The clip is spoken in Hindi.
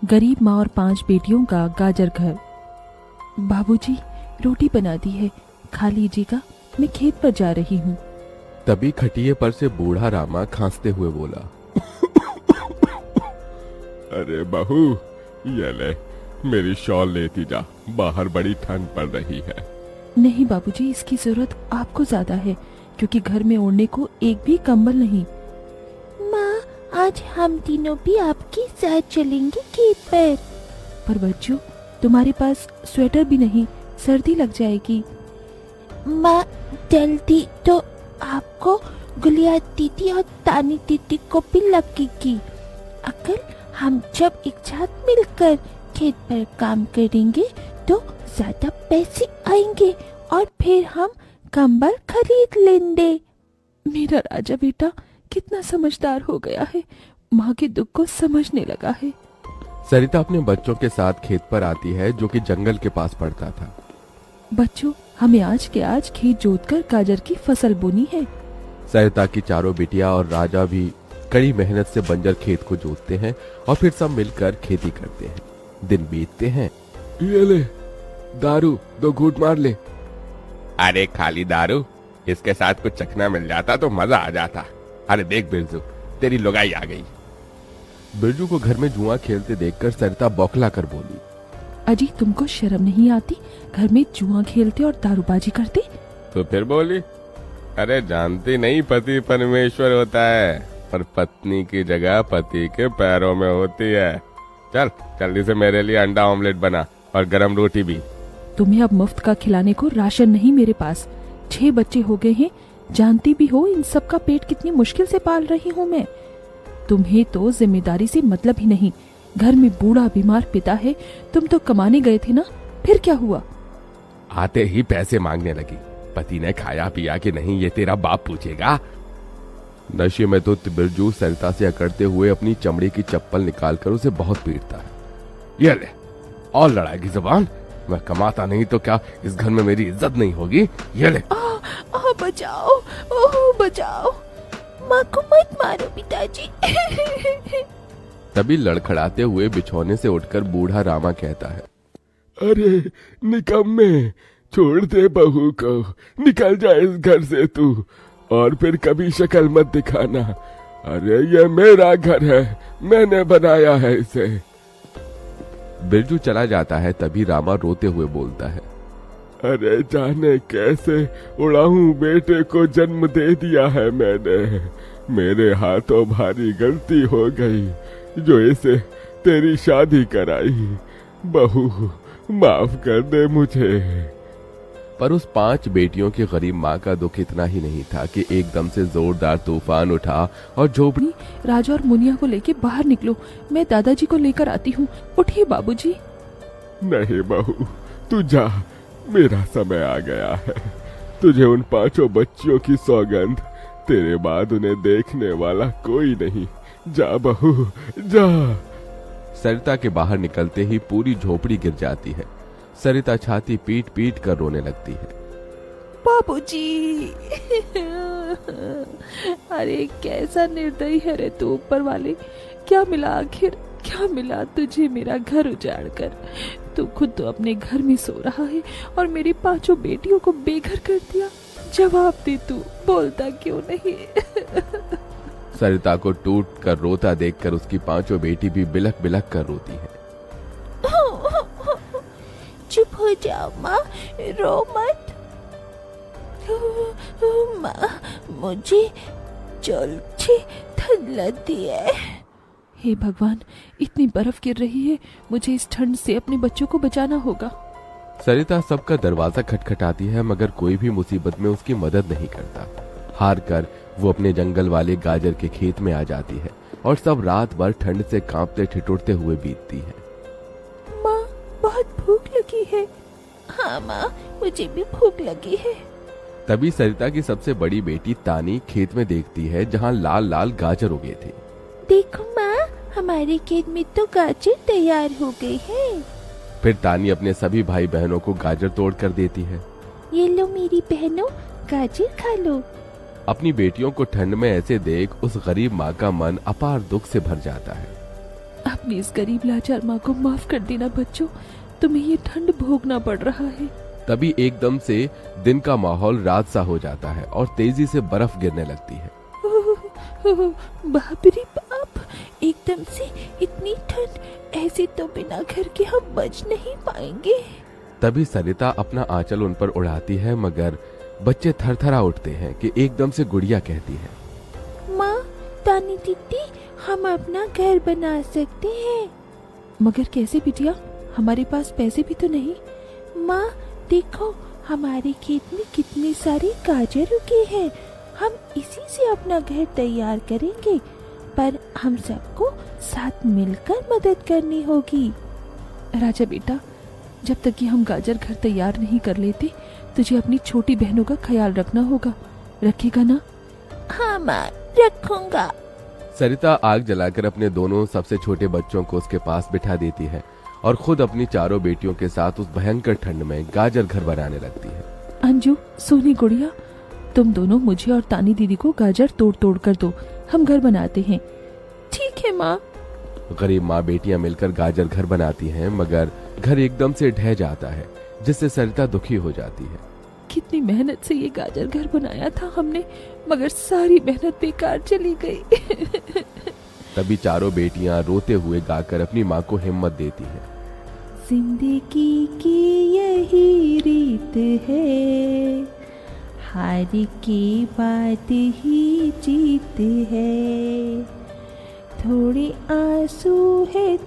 गरीब माँ और 5 बेटियों का गाजर घर। बाबूजी, रोटी बना दी है, खा लीजिएगा, मैं खेत पर जा रही हूँ। तभी खटिये पर से बूढ़ा रामा खांसते हुए बोला, अरे बहू, ये ले, मेरी शॉल लेती जा, बाहर बड़ी ठंड पड़ रही है। नहीं बाबूजी, इसकी जरूरत आपको ज्यादा है, क्योंकि घर में ओढ़ने को एक भी कंबल नहीं। माँ, आज हम तीनों भी आपके साथ चलेंगे खेत पर। पर बच्चों, तुम्हारे पास स्वेटर भी नहीं, सर्दी लग जाएगी। माँ, जल्दी तो आपको गुलिया दीदी और तानी दीदी को भी लगेगी। अगर हम जब एक साथ मिलकर खेत पर काम करेंगे तो ज्यादा पैसे आएंगे और फिर हम कंबल खरीद लेंगे। मेरा राजा बेटा कितना समझदार हो गया है, माँ के दुख को समझने लगा है। सरिता अपने बच्चों के साथ खेत पर आती है, जो कि जंगल के पास पड़ता था। बच्चों, हमें आज के आज खेत जोतकर गाजर की फसल बोनी है। सरिता की चारों बिटिया और राजा भी कड़ी मेहनत से बंजर खेत को जोतते हैं और फिर सब मिलकर खेती करते हैं। दिन बीतते हैं। ये ले दारू, 2 घूंट मार ले। अरे खाली दारू, इसके साथ कुछ चखना मिल जाता तो मजा आ जाता। अरे देख बिरजू, तेरी लुगाई आ गई। बिरजू को घर में जुआ खेलते देखकर सरिता बौखला कर बोली, अजी, तुमको शर्म नहीं आती? घर में जुआ खेलते और दारूबाजी करते। तो फिर बोली, अरे जानती नहीं, पति परमेश्वर होता है, पर पत्नी की जगह पति के पैरों में होती है। चल जल्दी से मेरे लिए अंडा ऑमलेट बना और गरम रोटी भी। तुम्हें अब मुफ्त का खिलाने को राशन नहीं मेरे पास। 6 बच्चे हो गए हैं, जानती भी हो इन सब का पेट कितनी मुश्किल से पाल रही हूँ मैं। तुम्हें तो जिम्मेदारी से मतलब ही नहीं। घर में बूढ़ा बीमार पिता है, तुम तो कमाने गए थे ना, फिर क्या हुआ? आते ही पैसे मांगने लगी। पति ने खाया पिया कि नहीं, ये तेरा बाप पूछेगा। नशे में तो बिरजू सरिता से अकड़ते हुए अपनी चमड़ी की चप्पल निकालकर उसे बहुत पीटता है। ये ले, और लड़ाएगी जुबान? मैं कमाता नहीं तो क्या इस घर में मेरी इज्जत नहीं होगी? ये ले। बचाओ, ओह बचाओ, माँ को मत मारो पिताजी। तभी लड़खड़ाते हुए बिछौने से उठकर बूढ़ा रामा कहता है, अरे निकम्मे, छोड़ दे बहू को, निकल जा इस घर से तू, और फिर कभी शक्ल मत दिखाना। अरे ये मेरा घर है, मैंने बनाया है इसे। बिरजू चला जाता है। तभी रामा रोते हुए बोलता है, अरे जाने कैसे उड़ाऊं बेटे को जन्म दे दिया है मैंने। मेरे हाथों भारी गलती हो गई जो इसे तेरी शादी कराई। बहू माफ कर दे मुझे। पर उस 5 बेटियों की गरीब माँ का दुख इतना ही नहीं था कि एकदम से जोरदार तूफान उठा और झोपड़ी। राजा और मुनिया को लेके बाहर निकलो, मैं दादाजी को लेकर आती हूँ। उठिए बाबूजी। नहीं बहू, तू जा, मेरा समय आ गया है। तुझे उन 5 बच्चियों की सौगंध, तेरे बाद उन्हें देखने वाला कोई नहीं। जा बहू जा। सरिता के बाहर निकलते ही पूरी झोपड़ी गिर जाती है। सरिता छाती पीट पीट कर रोने लगती है। बाबूजी, अरे कैसा निर्दयी है रे तू ऊपर वाले। क्या मिला आखिर, क्या मिला तुझे मेरा घर उजाड़ कर? तू खुद तो अपने घर में सो रहा है और मेरी 5 बेटियों को बेघर कर दिया। जवाब दे, तू बोलता क्यों नहीं? सरिता को टूट कर रोता देखकर उसकी 5 बेटी भी बिलख बिलख कर रोती है। चुप हो जाओ माँ, रो मत। माँ, मुझे जल्द से ठंड लगती है। हे भगवान, इतनी बर्फ गिर रही है, मुझे इस ठंड से अपने बच्चों को बचाना होगा। सरिता सबका दरवाजा खटखटाती है, मगर कोई भी मुसीबत में उसकी मदद नहीं करता। हार कर वो अपने जंगल वाले गाजर के खेत में आ जाती है और सब रात भर ठंड से कांपते ठिठुरते हुए बीतती है। माँ, बहुत भूख लगी है। हाँ माँ, मुझे भी भूख लगी है। तभी सरिता की सबसे बड़ी बेटी तानी खेत में देखती है जहाँ लाल लाल गाजर उगे थे। देखो माँ, हमारे खेत में तो गाजर तैयार हो गए हैं। फिर तानी अपने सभी भाई बहनों को गाजर तोड़ कर देती है। ये लो मेरी बहनों, गाजर खा लो। अपनी बेटियों को ठंड में ऐसे देख उस गरीब माँ का मन अपार दुख से भर जाता है। अपनी इस गरीब लाचार माँ को माफ कर देना बच्चों, तुम्हें ये ठंड भोगना पड़ रहा है। तभी एकदम से दिन का माहौल रात सा हो जाता है और तेजी से बर्फ गिरने लगती है। बाप रे बाप, एकदम से इतनी ठंड, ऐसे तो बिना घर के हम बच नहीं पाएंगे। तभी सरिता अपना आंचल उन पर उड़ाती है, मगर बच्चे थरथरा उठते हैं कि एकदम से गुड़िया कहती है, माँ, तानी दीदी, हम अपना घर बना सकते हैं। मगर कैसे बिटिया, हमारे पास पैसे भी तो नहीं। माँ देखो, हमारे खेत में कितने सारे गाजर उगे हैं, हम इसी से अपना घर तैयार करेंगे, पर हम सबको साथ मिलकर मदद करनी होगी। राजा बेटा, जब तक कि हम गाजर घर तैयार नहीं कर लेते, तुझे अपनी छोटी बहनों का ख्याल रखना होगा। रखेगा ना? हाँ माँ, रखूंगा। सरिता आग जलाकर अपने दोनों सबसे छोटे बच्चों को उसके पास बिठा देती है और खुद अपनी चारों बेटियों के साथ उस भयंकर ठंड में गाजर घर बनाने लगती है। अंजू, सोनी, गुड़िया, तुम दोनों मुझे और तानी दीदी को गाजर तोड़ तोड़ कर दो, हम घर बनाते हैं। ठीक है माँ। गरीब माँ बेटियां मिलकर गाजर घर बनाती हैं, मगर घर एकदम से ढह जाता है, जिससे सरिता दुखी हो जाती है। कितनी मेहनत से ये गाजर घर बनाया था हमने, मगर सारी मेहनत बेकार चली गई। तभी चारों बेटियां रोते हुए गाकर अपनी माँ को हिम्मत देती हैं। जिंदगी की यही रीत है, हार के बाद ही जीत है, थोड़े आंसू है